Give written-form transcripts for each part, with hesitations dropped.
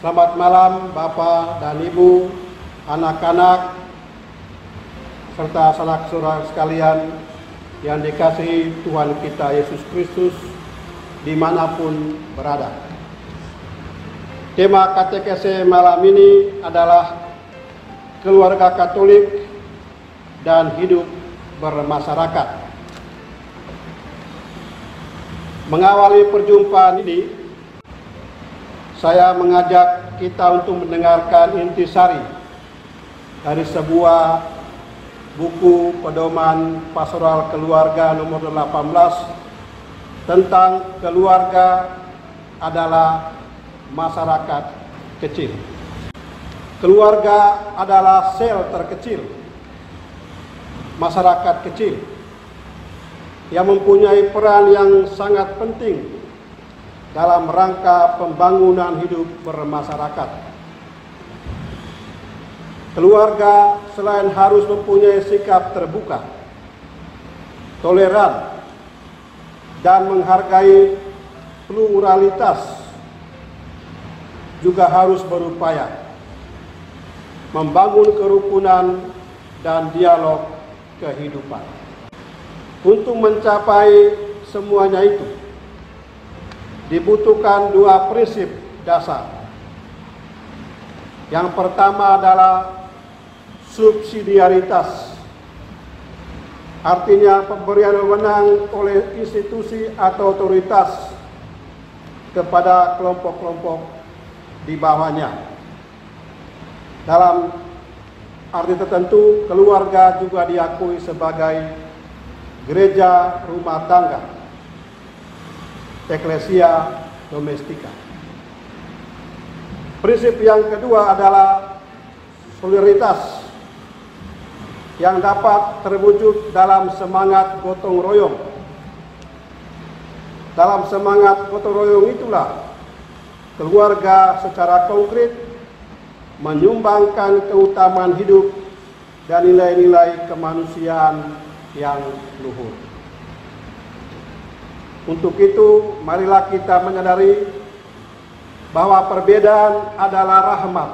Selamat malam Bapak dan Ibu, anak-anak, serta sanak-saudara sekalian yang dikasihi Tuhan kita Yesus Kristus dimanapun berada. Tema katekese malam ini adalah keluarga Katolik dan hidup bermasyarakat. Mengawali perjumpaan ini, saya mengajak kita untuk mendengarkan intisari dari sebuah buku pedoman pastoral keluarga nomor 18 tentang keluarga adalah masyarakat kecil. Keluarga adalah sel terkecil masyarakat kecil yang mempunyai peran yang sangat penting dalam rangka pembangunan hidup bermasyarakat. Keluarga selain harus mempunyai sikap terbuka, toleran, dan menghargai pluralitas, juga harus berupaya membangun kerukunan dan dialog kehidupan. Untuk mencapai semuanya itu, dibutuhkan dua prinsip dasar. Yang pertama adalah subsidiaritas, artinya pemberian wewenang oleh institusi atau otoritas kepada kelompok-kelompok di bawahnya. Dalam arti tertentu, keluarga juga diakui sebagai gereja rumah tangga, Ecclesia Domestica. Prinsip yang kedua adalah solidaritas yang dapat terwujud dalam semangat gotong royong. Dalam semangat gotong royong itulah keluarga secara konkret menyumbangkan keutamaan hidup dan nilai-nilai kemanusiaan yang luhur. Untuk itu, marilah kita menyadari bahwa perbedaan adalah rahmat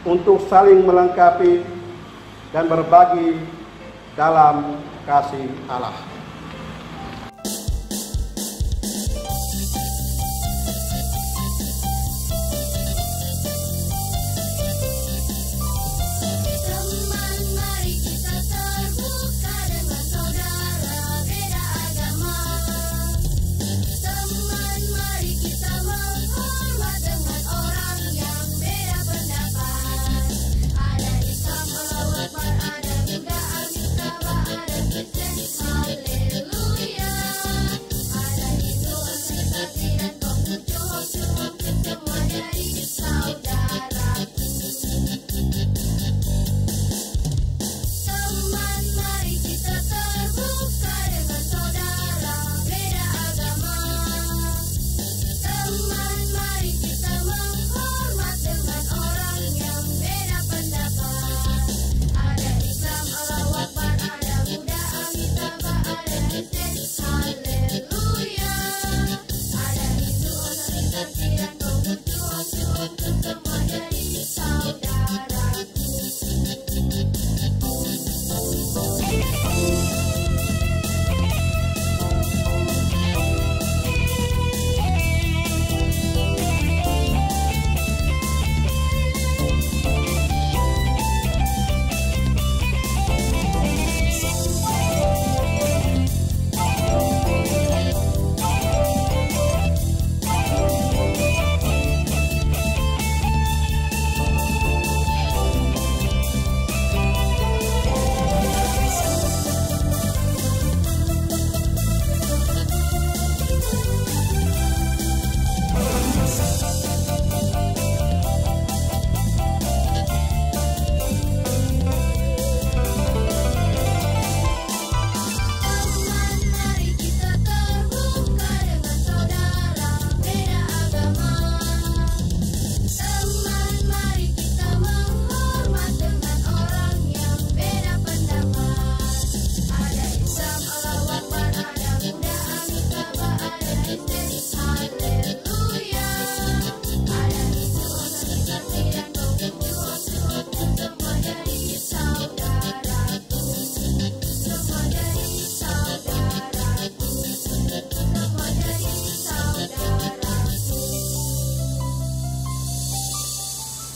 untuk saling melengkapi dan berbagi dalam kasih Allah. Hallelujah.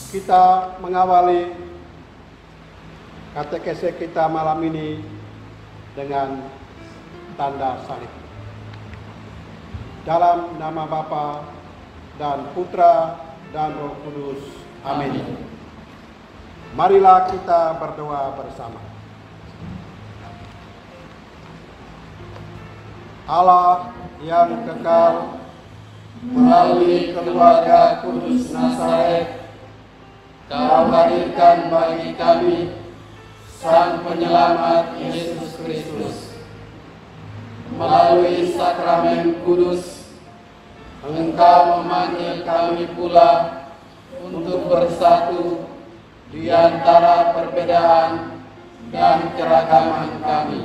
Kita mengawali katekese kita malam ini dengan tanda salib. Dalam nama Bapa dan Putra dan Roh Kudus. Amin. Marilah kita berdoa bersama. Allah yang kekal, melalui keluarga kudus Nazaret, Kau hadirkan bagi kami Sang Penyelamat Yesus Kristus. Melalui sakramen kudus, Engkau memanggil kami pula untuk bersatu di antara perbedaan dan keragaman kami.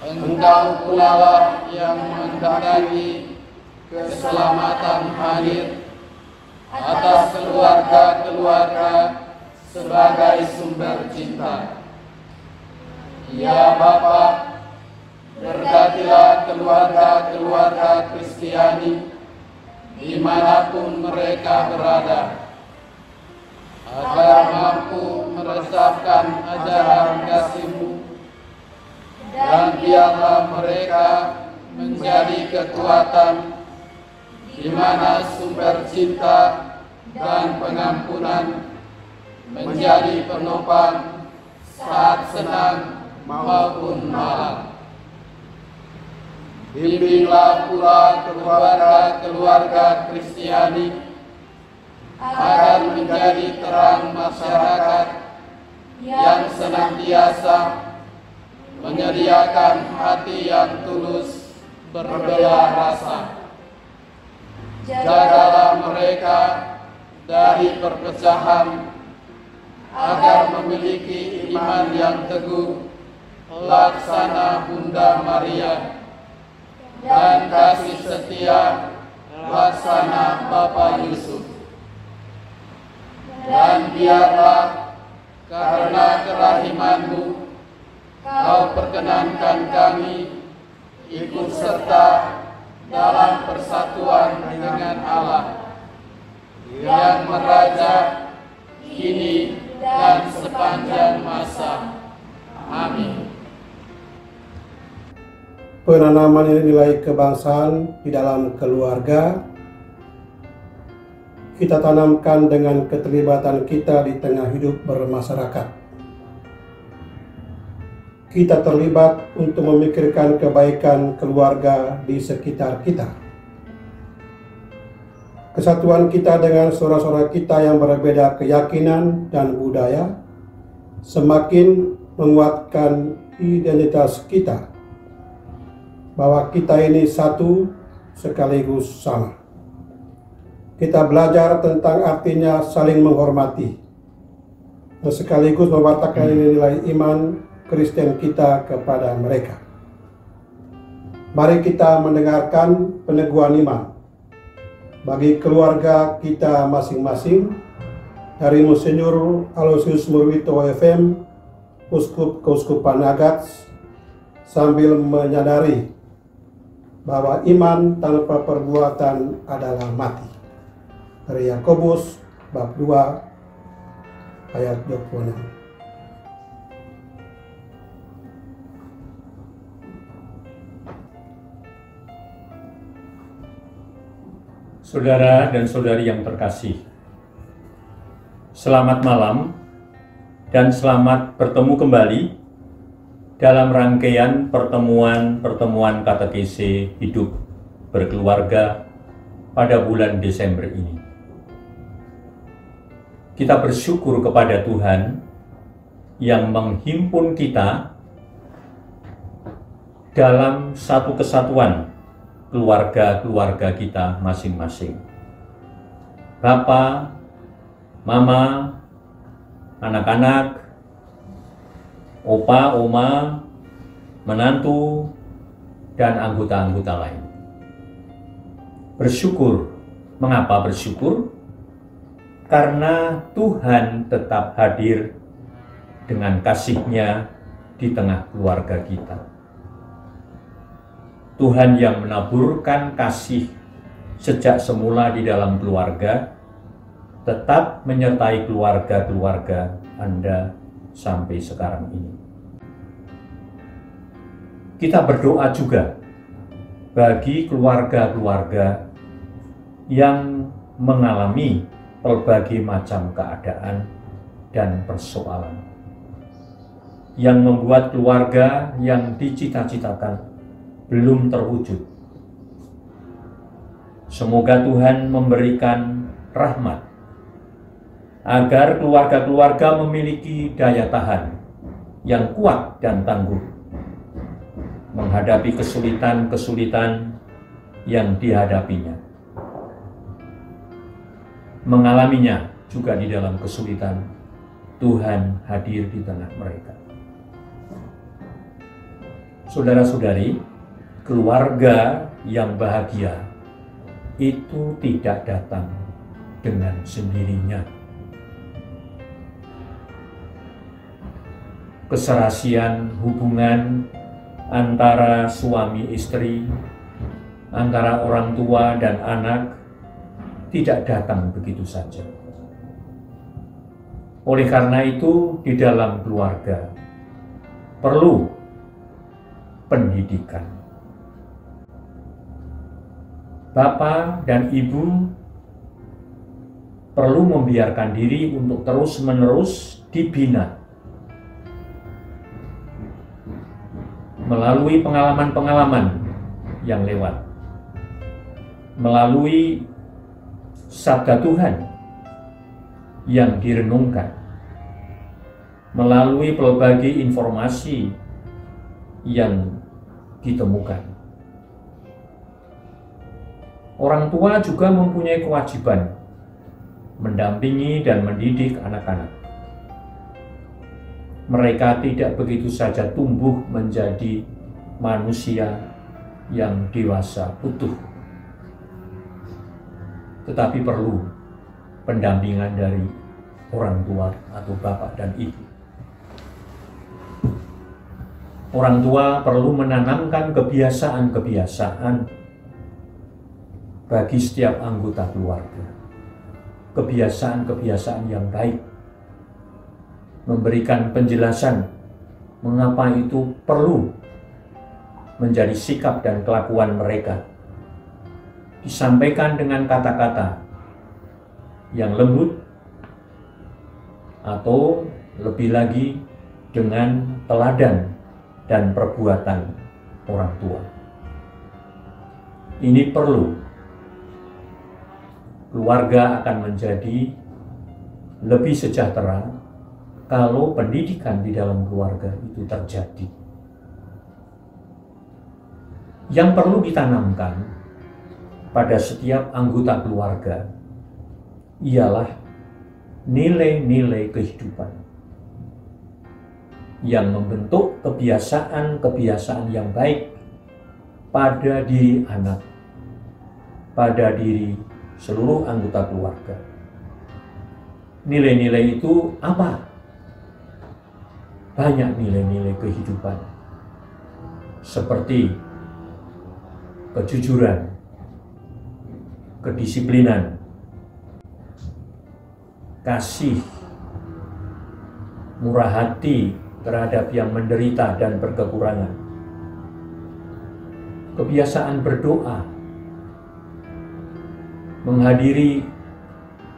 Engkau pula lah yang menghendaki keselamatan hadir atas keluarga-keluarga sebagai sumber cinta. Ya Bapa, berkatilah keluarga-keluarga Kristiani dimanapun mereka berada, agar mampu meresapkan ajaran kasih-Mu, dan biarlah mereka menjadi kekuatan di mana sumber cinta dan pengampunan menjadi penopang saat senang maupun malam. Bimbinglah pula keluarga-keluarga Kristiani agar menjadi terang masyarakat yang senantiasa menyediakan hati yang tulus berbela rasa. Jagalah mereka dari perpecahan agar memiliki iman yang teguh laksana Bunda Maria dan kasih setia laksana Bapak Yusuf. Dan biarlah karena kerahiman-Mu Kau perkenankan kami ikut serta dalam persatuan dengan Allah yang meraja kini dan sepanjang masa. Amin. Penanaman nilai kebangsaan di dalam keluarga kita tanamkan dengan keterlibatan kita di tengah hidup bermasyarakat. Kita terlibat untuk memikirkan kebaikan keluarga di sekitar kita. Kesatuan kita dengan saudara-saudara kita yang berbeda keyakinan dan budaya semakin menguatkan identitas kita, bahwa kita ini satu sekaligus sama. Kita belajar tentang artinya saling menghormati, dan sekaligus mewartakan nilai iman Kristen kita kepada mereka. Mari kita mendengarkan peneguhan iman bagi keluarga kita masing-masing dari Monsinyur Aloysius Murwito FM, Uskup Keuskupan Agats, sambil menyadari bahwa iman tanpa perbuatan adalah mati. Dari Yakobus bab 2 ayat 26. Saudara dan saudari yang terkasih, selamat malam dan selamat bertemu kembali dalam rangkaian pertemuan katekese hidup berkeluarga pada bulan Desember ini. Kita bersyukur kepada Tuhan yang menghimpun kita dalam satu kesatuan keluarga-keluarga kita masing-masing. Bapak, Mama, anak-anak, opa, oma, menantu, dan anggota-anggota lain. Bersyukur. Mengapa bersyukur? Karena Tuhan tetap hadir dengan kasih-Nya di tengah keluarga kita. Tuhan yang menaburkan kasih sejak semula di dalam keluarga tetap menyertai keluarga-keluarga Anda sampai sekarang ini. Kita berdoa juga bagi keluarga-keluarga yang mengalami berbagai macam keadaan dan persoalan, yang membuat keluarga yang dicita-citakan belum terwujud. Semoga Tuhan memberikan rahmat agar keluarga-keluarga memiliki daya tahan yang kuat dan tangguh menghadapi kesulitan-kesulitan yang dihadapinya. Mengalaminya juga di dalam kesulitan, Tuhan hadir di tengah mereka. Saudara-saudari, keluarga yang bahagia itu tidak datang dengan sendirinya. Keserasian hubungan antara suami istri, antara orang tua dan anak tidak datang begitu saja. Oleh karena itu, di dalam keluarga perlu pendidikan. Bapak dan Ibu perlu membiarkan diri untuk terus-menerus dibina melalui pengalaman-pengalaman yang lewat, melalui sabda Tuhan yang direnungkan, melalui berbagai informasi yang ditemukan. Orang tua juga mempunyai kewajiban mendampingi dan mendidik anak-anak. Mereka tidak begitu saja tumbuh menjadi manusia yang dewasa utuh, tetapi perlu pendampingan dari orang tua atau bapak dan ibu. Orang tua perlu menanamkan kebiasaan-kebiasaan bagi setiap anggota keluarga. Kebiasaan-kebiasaan yang baik. Memberikan penjelasan mengapa itu perlu menjadi sikap dan kelakuan mereka. Disampaikan dengan kata-kata yang lembut atau lebih lagi dengan teladan dan perbuatan orang tua. Ini perlu. Keluarga akan menjadi lebih sejahtera kalau pendidikan di dalam keluarga itu terjadi. Yang perlu ditanamkan pada setiap anggota keluarga ialah nilai-nilai kehidupan yang membentuk kebiasaan-kebiasaan yang baik pada diri anak, pada diri seluruh anggota keluarga. Nilai-nilai itu apa? Banyak nilai-nilai kehidupan seperti kejujuran, kedisiplinan, kasih, murah hati terhadap yang menderita dan berkekurangan, kebiasaan berdoa, menghadiri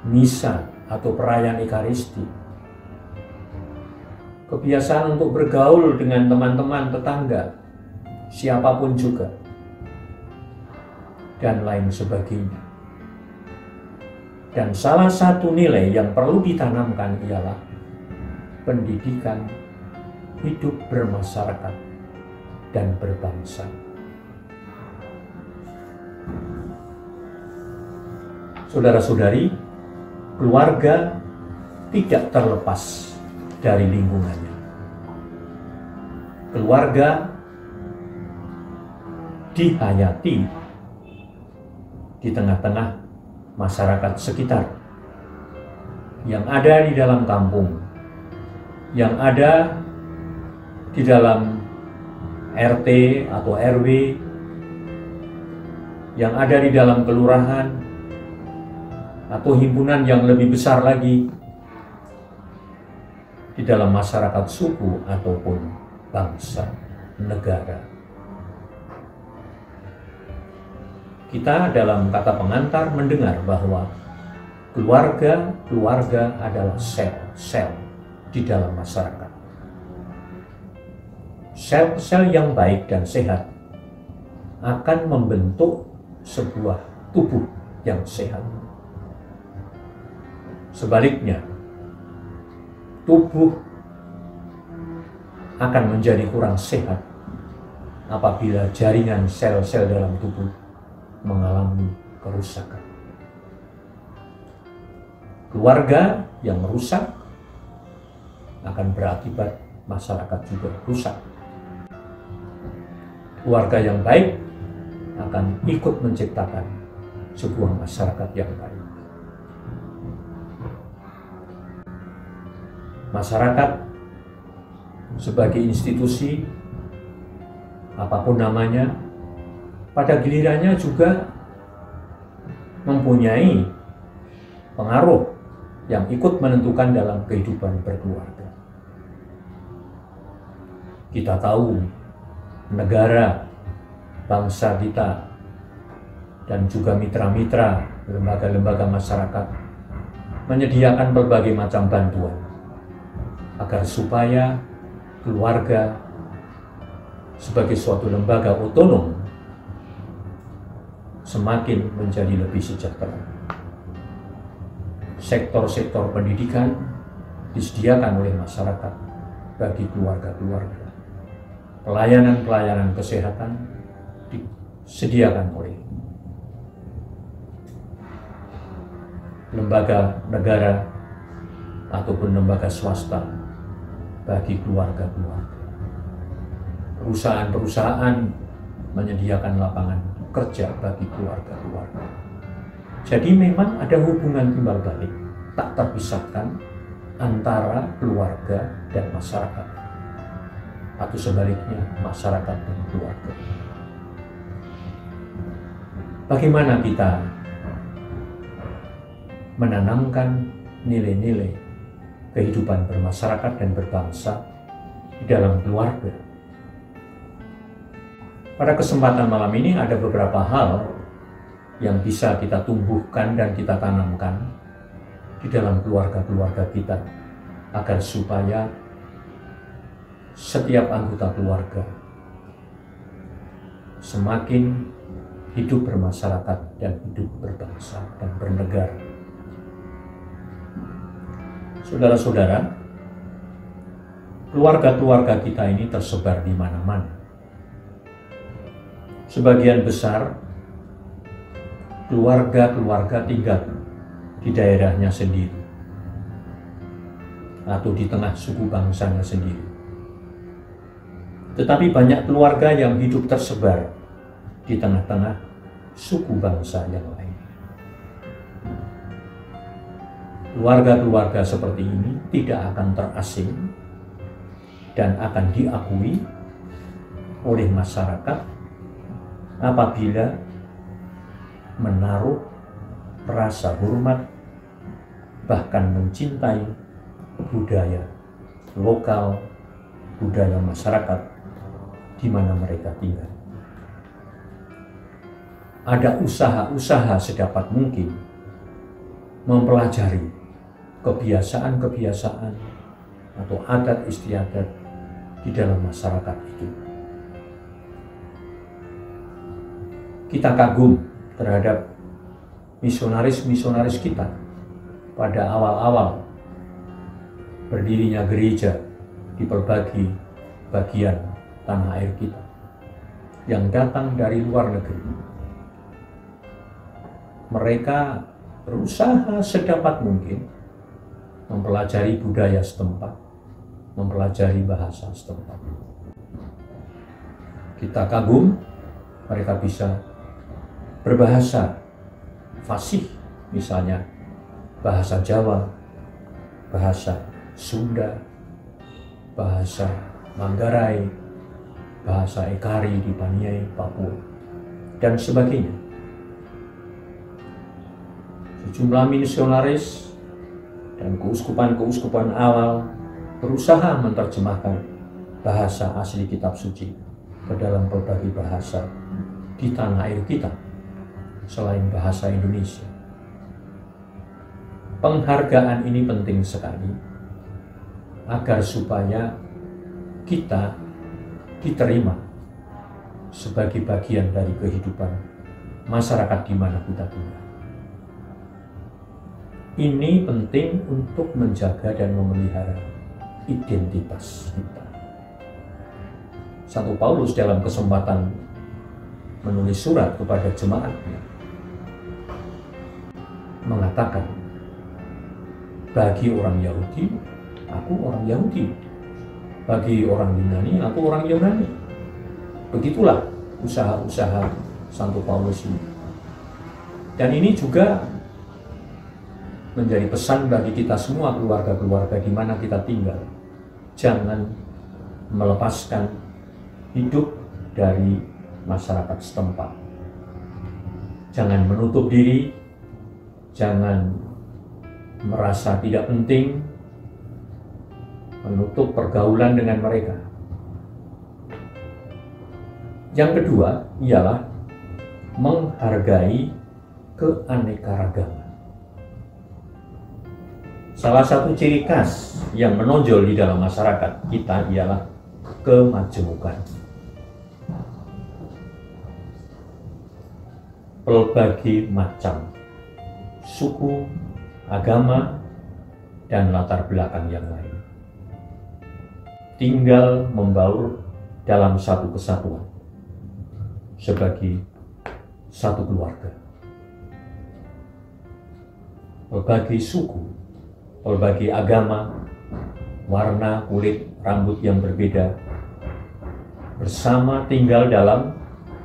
misa atau perayaan Ekaristi, kebiasaan untuk bergaul dengan teman-teman tetangga, siapapun juga, dan lain sebagainya. Dan salah satu nilai yang perlu ditanamkan ialah pendidikan hidup bermasyarakat dan berbangsa. Saudara-saudari, keluarga tidak terlepas dari lingkungannya. Keluarga dihayati di tengah-tengah masyarakat sekitar yang ada di dalam kampung, yang ada di dalam RT atau RW, yang ada di dalam kelurahan, atau himpunan yang lebih besar lagi di dalam masyarakat suku ataupun bangsa, negara. Kita dalam kata pengantar mendengar bahwa keluarga adalah sel-sel di dalam masyarakat. Sel-sel yang baik dan sehat akan membentuk sebuah tubuh yang sehat. Sebaliknya, tubuh akan menjadi kurang sehat apabila jaringan sel-sel dalam tubuh mengalami kerusakan. Keluarga yang merusak akan berakibat masyarakat juga rusak. Keluarga yang baik akan ikut menciptakan sebuah masyarakat yang baik. Masyarakat sebagai institusi, apapun namanya, pada gilirannya juga mempunyai pengaruh yang ikut menentukan dalam kehidupan berkeluarga. Kita tahu negara, bangsa kita, dan juga mitra-mitra lembaga-lembaga masyarakat menyediakan berbagai macam bantuan agar supaya keluarga sebagai suatu lembaga otonom semakin menjadi lebih sejahtera. Sektor-sektor pendidikan disediakan oleh masyarakat bagi keluarga-keluarga. Pelayanan-pelayanan kesehatan disediakan oleh lembaga negara ataupun lembaga swasta bagi keluarga-keluarga. Perusahaan-perusahaan menyediakan lapangan kerja bagi keluarga-keluarga. Jadi memang ada hubungan timbal balik tak terpisahkan antara keluarga dan masyarakat, atau sebaliknya masyarakat dan keluarga. Bagaimana kita menanamkan nilai-nilai kehidupan bermasyarakat dan berbangsa di dalam keluarga? Pada kesempatan malam ini ada beberapa hal yang bisa kita tumbuhkan dan kita tanamkan di dalam keluarga-keluarga kita agar supaya setiap anggota keluarga semakin hidup bermasyarakat dan hidup berbangsa dan bernegara. Saudara-saudara, keluarga-keluarga kita ini tersebar di mana-mana. Sebagian besar keluarga-keluarga tinggal di daerahnya sendiri atau di tengah suku bangsanya sendiri. Tetapi banyak keluarga yang hidup tersebar di tengah-tengah suku bangsa yang lain. Keluarga-keluarga seperti ini tidak akan terasing dan akan diakui oleh masyarakat apabila menaruh rasa hormat, bahkan mencintai budaya lokal, budaya masyarakat di mana mereka tinggal. Ada usaha-usaha sedapat mungkin mempelajari kebiasaan-kebiasaan atau adat istiadat di dalam masyarakat itu. Kita kagum terhadap misionaris-misionaris kita pada awal-awal berdirinya gereja di berbagai bagian tanah air kita yang datang dari luar negeri. Mereka berusaha sedapat mungkin mempelajari budaya setempat, mempelajari bahasa setempat. Kita kagum mereka bisa berbahasa fasih, misalnya bahasa Jawa, bahasa Sunda, bahasa Manggarai, bahasa Ekari di Paniai, Papua, dan sebagainya. sejumlah misionaris dan keuskupan-keuskupan awal berusaha menerjemahkan bahasa asli kitab suci ke dalam berbagai bahasa di tanah air kita selain bahasa Indonesia. Penghargaan ini penting sekali agar supaya kita diterima sebagai bagian dari kehidupan masyarakat di mana kita tinggal. Ini penting untuk menjaga dan memelihara identitas kita. Santo Paulus dalam kesempatan menulis surat kepada jemaatnya mengatakan, bagi orang Yahudi, aku orang Yahudi. Bagi orang Yunani, aku orang Yunani. Begitulah usaha-usaha Santo Paulus ini. Dan ini juga menjadi pesan bagi kita semua, keluarga-keluarga di mana kita tinggal. Jangan melepaskan hidup dari masyarakat setempat. Jangan menutup diri, jangan merasa tidak penting, menutup pergaulan dengan mereka. Yang kedua ialah menghargai keanekaragaman. Salah satu ciri khas yang menonjol di dalam masyarakat kita ialah kemajemukan. Berbagai macam suku, agama, dan latar belakang yang lain tinggal membaur dalam satu kesatuan sebagai satu keluarga. Berbagai suku, berbagai agama, warna kulit, rambut yang berbeda bersama tinggal dalam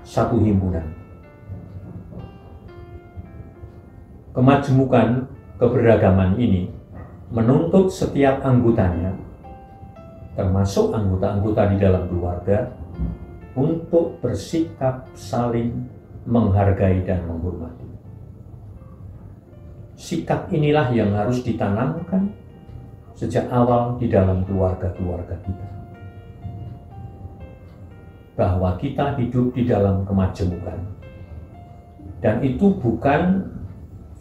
satu himpunan. Kemajemukan keberagaman ini menuntut setiap anggotanya, termasuk anggota-anggota di dalam keluarga, untuk bersikap saling menghargai dan menghormati. Sikap inilah yang harus ditanamkan sejak awal di dalam keluarga-keluarga kita. Bahwa kita hidup di dalam kemajemukan. Dan itu bukan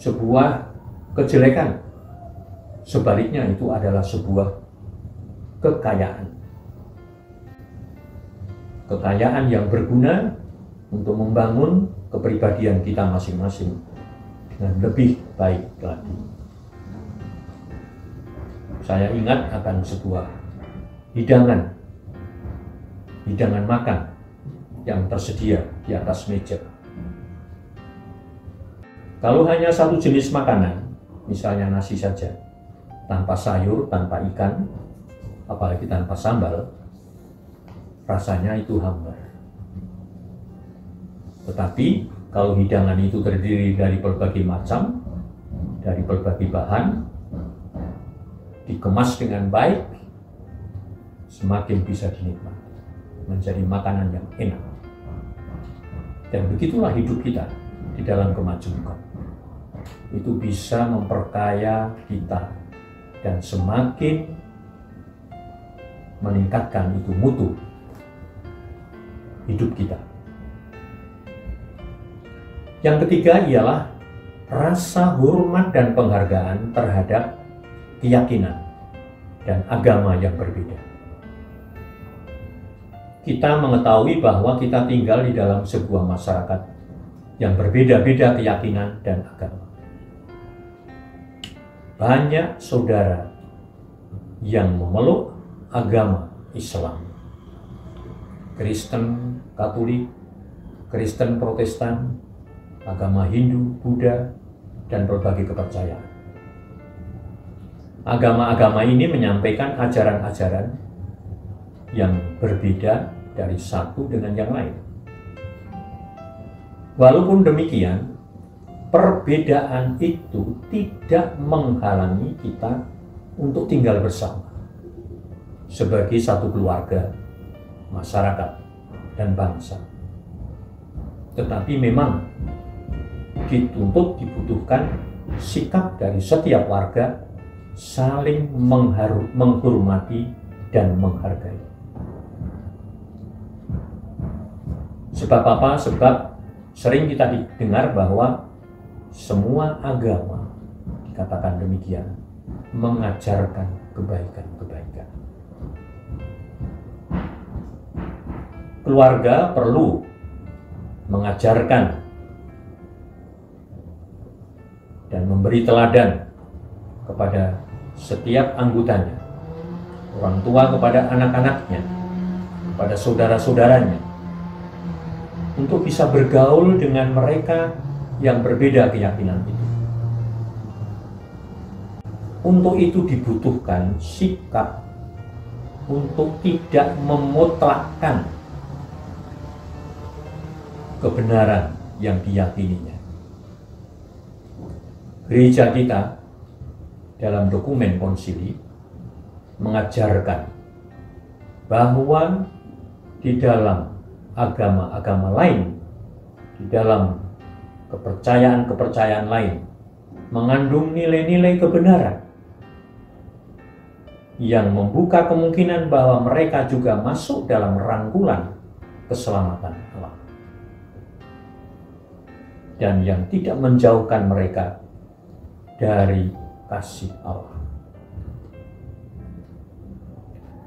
sebuah kejelekan. Sebaliknya itu adalah sebuah kekayaan. Kekayaan yang berguna untuk membangun kepribadian kita masing-masing dengan lebih baik lagi. Saya ingat akan sebuah hidangan makan yang tersedia di atas meja. Kalau hanya satu jenis makanan, misalnya nasi saja, tanpa sayur, tanpa ikan, apalagi tanpa sambal, rasanya itu hambar. Tetapi kalau hidangan itu terdiri dari berbagai macam, dari berbagai bahan, dikemas dengan baik, semakin bisa dinikmati, menjadi makanan yang enak. Dan begitulah hidup kita di dalam kemajemukan. Itu bisa memperkaya kita dan semakin meningkatkan itu mutu hidup kita. Yang ketiga ialah rasa hormat dan penghargaan terhadap keyakinan dan agama yang berbeda. Kita mengetahui bahwa kita tinggal di dalam sebuah masyarakat yang berbeda-beda keyakinan dan agama. Banyak saudara yang memeluk agama Islam, Kristen Katolik, Kristen Protestan, agama Hindu, Buddha, dan berbagai kepercayaan. Agama-agama ini menyampaikan ajaran-ajaran yang berbeda dari satu dengan yang lain. Walaupun demikian, perbedaan itu tidak menghalangi kita untuk tinggal bersama sebagai satu keluarga, masyarakat, dan bangsa. Tetapi memang dibutuhkan sikap dari setiap warga saling menghormati dan menghargai. Sebab apa? Sebab sering kita dengar bahwa semua agama, dikatakan demikian, mengajarkan kebaikan-kebaikan. Keluarga perlu mengajarkan dan memberi teladan kepada setiap anggotanya, orang tua kepada anak-anaknya, kepada saudara-saudaranya, untuk bisa bergaul dengan mereka yang berbeda keyakinan itu. Untuk itu dibutuhkan sikap untuk tidak memutlakkan kebenaran yang diyakininya. Gereja kita dalam dokumen konsili mengajarkan bahwa di dalam agama-agama lain, di dalam kepercayaan-kepercayaan lain, mengandung nilai-nilai kebenaran yang membuka kemungkinan bahwa mereka juga masuk dalam rangkulan keselamatan Allah, dan yang tidak menjauhkan mereka dari kasih Allah.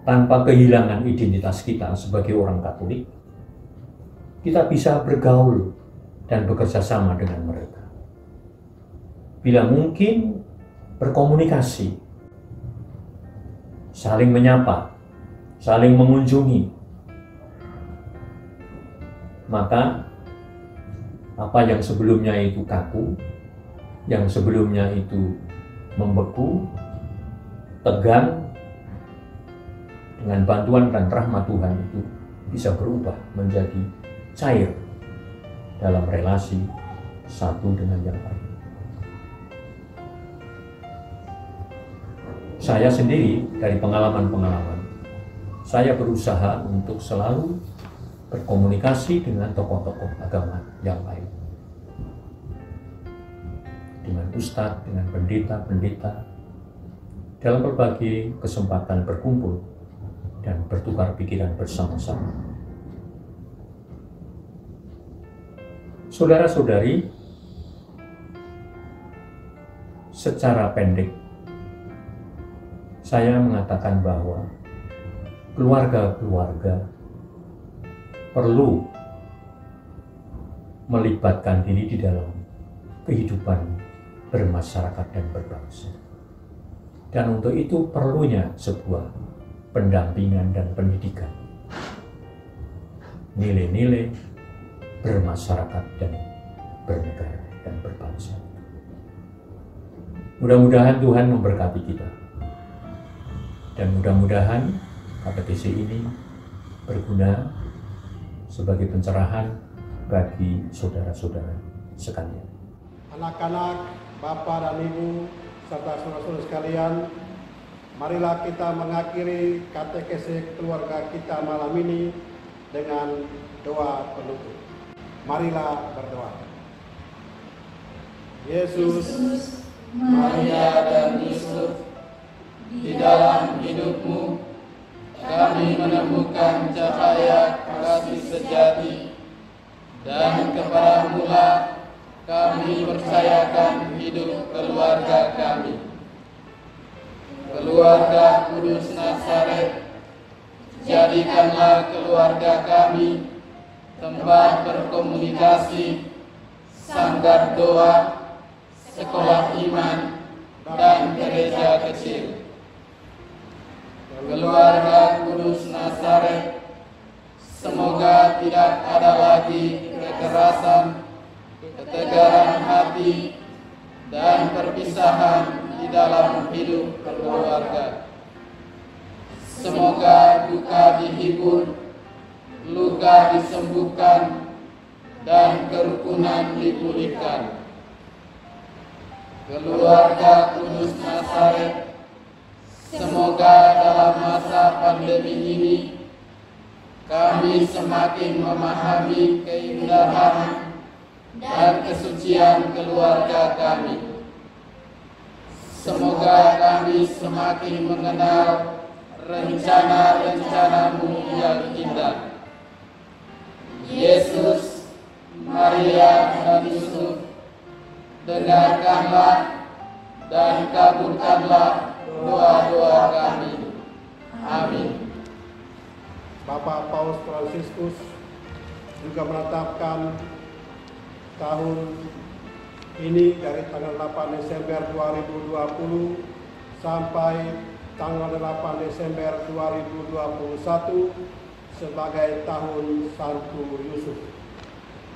Tanpa kehilangan identitas kita sebagai orang Katolik, kita bisa bergaul dan bekerja sama dengan mereka. Bila mungkin, berkomunikasi, saling menyapa, saling mengunjungi, maka apa yang sebelumnya itu kaku, yang sebelumnya itu membeku, tegang, dengan bantuan dan rahmat Tuhan itu bisa berubah menjadi cair dalam relasi satu dengan yang lain. Saya sendiri dari pengalaman-pengalaman, saya berusaha untuk selalu berkomunikasi dengan tokoh-tokoh agama yang lain, dengan ustadz, dengan pendeta-pendeta, dalam berbagai kesempatan berkumpul dan bertukar pikiran bersama-sama. Saudara-saudari, secara pendek saya mengatakan bahwa keluarga-keluarga perlu melibatkan diri di dalam kehidupan bermasyarakat dan berbangsa. Dan untuk itu perlunya sebuah pendampingan dan pendidikan, nilai-nilai bermasyarakat dan bernegara dan berbangsa. Mudah-mudahan Tuhan memberkati kita, dan mudah-mudahan KTTC ini berguna sebagai pencerahan bagi saudara-saudara sekalian. Anak-anak, Bapak dan Ibu, serta saudara-saudara sekalian, marilah kita mengakhiri katekese keluarga kita malam ini dengan doa penutup. Marilah berdoa. Yesus, Maria dan Yusuf, di dalam hidupmu kami menemukan cahaya kasih sejati, dan kepadamu-lah kami percayakan hidup keluarga kami. Keluarga Kudus Nazaret, jadikanlah keluarga kami tempat berkomunikasi, sanggar doa, sekolah iman, dan gereja kecil. Keluarga Kudus Nazaret, semoga tidak ada lagi kekerasan, ketegaran hati, dan perpisahan di dalam hidup keluarga. Semoga duka dihibur, luka disembuhkan, dan kerukunan dipulihkan. Keluarga Kudus Nazaret, semoga dalam masa pandemi ini kami semakin memahami keindahan dan kesucian keluarga kami, Semoga kami semakin mengenal rencana-rencana-Mu yang indah. Yesus, Maria, dan Yusuf, dengarkanlah dan kabulkanlah doa-doa kami. Amin. Bapak Paus Fransiskus juga menetapkan tahun ini dari tanggal 8 Desember 2020 sampai tanggal 8 Desember 2021 sebagai tahun Santo Yusuf.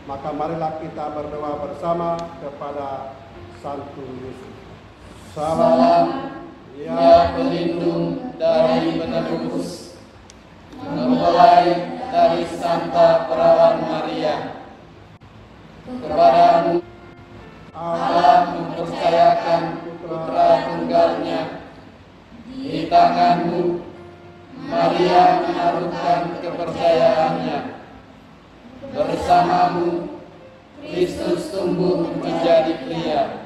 Maka marilah kita berdoa bersama kepada Santo Yusuf. Salam, ya pelindung dari penebus, mempelai dari Santa Perawan Maria. Kepadamu Allah mempercayakan putra tunggalnya. Di tanganmu Maria menaruhkan kepercayaannya. Bersamamu Kristus tumbuh menjadi pria.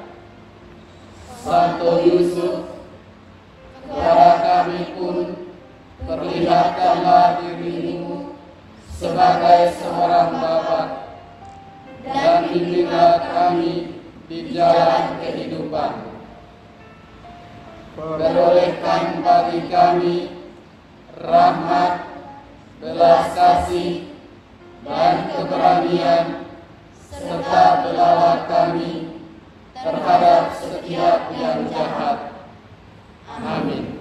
Santo Yusuf, kepada kami pun perlihatkanlah dirimu sebagai seorang bapa, dan bimbinglah kami di jalan kehidupan. Perolehkan bagi kami rahmat, belas kasih, dan keberanian, serta belalah kami terhadap setiap yang jahat. Amin.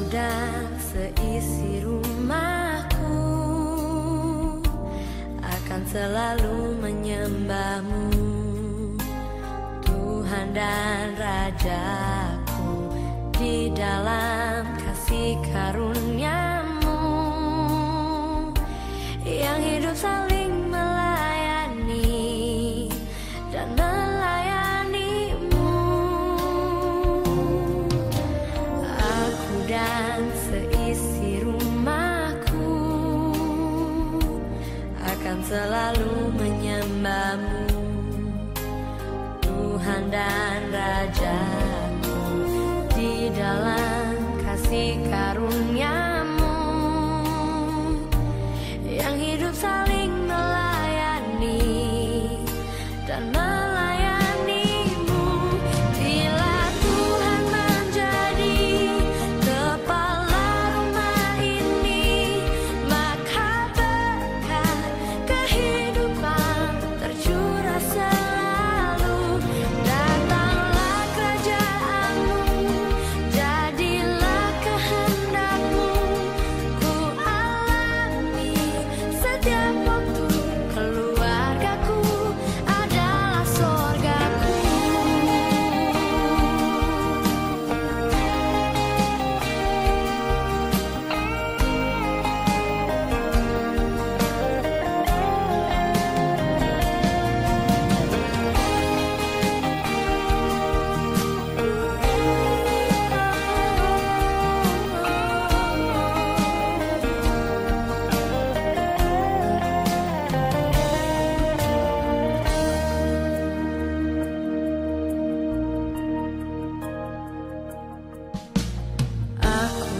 Dan seisi rumahku akan selalu menyembah-Mu, Tuhan dan Rajaku, di dalam kasih karunia-Mu yang hidup saling melayani dan dan seisi rumahku akan selalu menyembah-Mu, Tuhan dan Rajaku, di dalam kasih karunia-Mu yang hidup saling melayani dan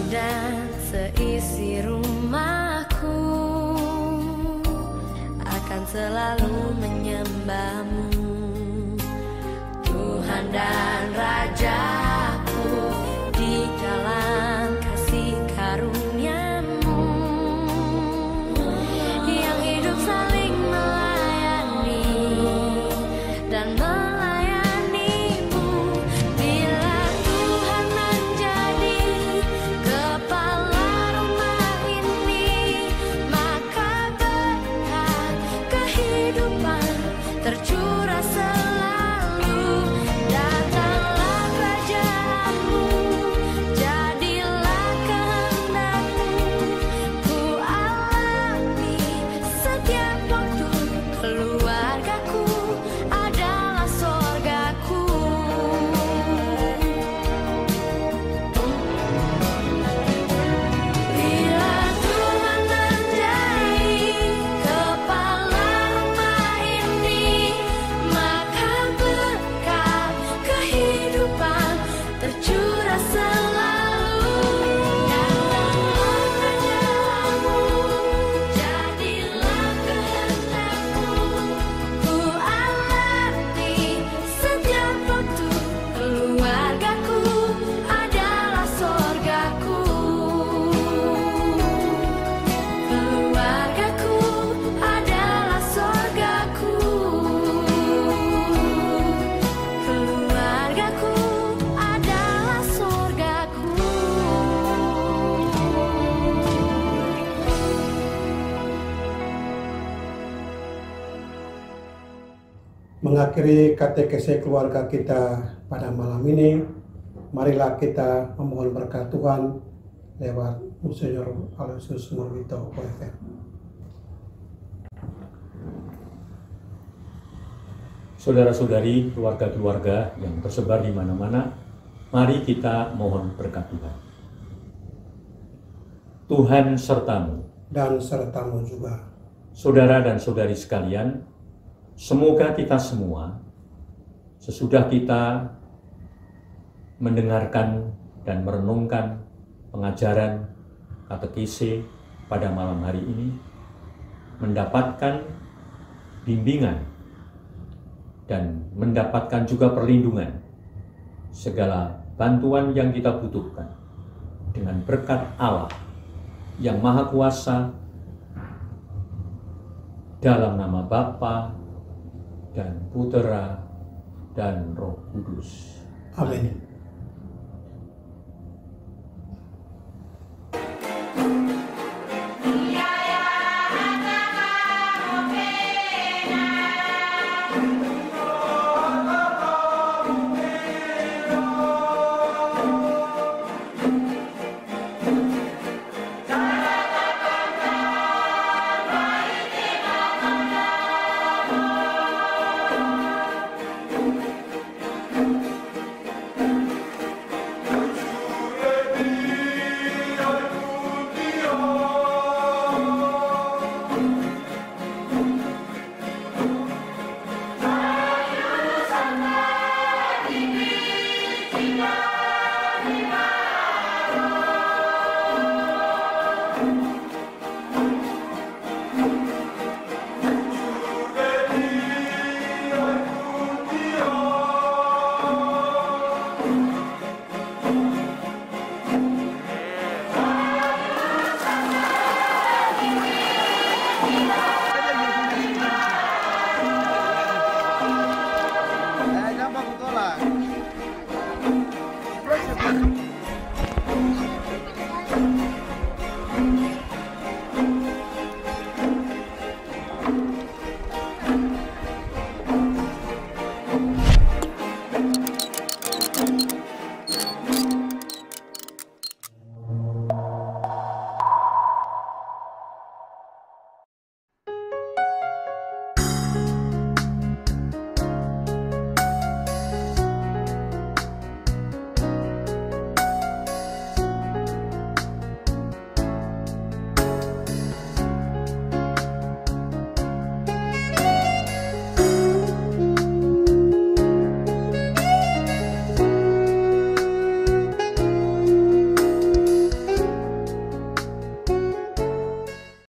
dan seisi rumahku akan selalu menyembah-Mu, Tuhan dan Rajaku, di dalam kasih karunia-Mu yang hidup saling melayani dan tercurah selalu dan mengakhiri katekese keluarga kita pada malam ini, marilah kita memohon berkat Tuhan lewat Monsinyor Aloysius Murwito, OFM. Saudara-saudari, keluarga-keluarga yang tersebar di mana-mana, mari kita mohon berkat Tuhan. Tuhan sertamu. Dan sertamu juga. Saudara dan saudari sekalian, semoga kita semua, sesudah kita mendengarkan dan merenungkan pengajaran katekese pada malam hari ini, mendapatkan bimbingan dan mendapatkan juga perlindungan, segala bantuan yang kita butuhkan dengan berkat Allah yang Maha Kuasa, dalam nama Bapa dan Putera dan Roh Kudus. Amin.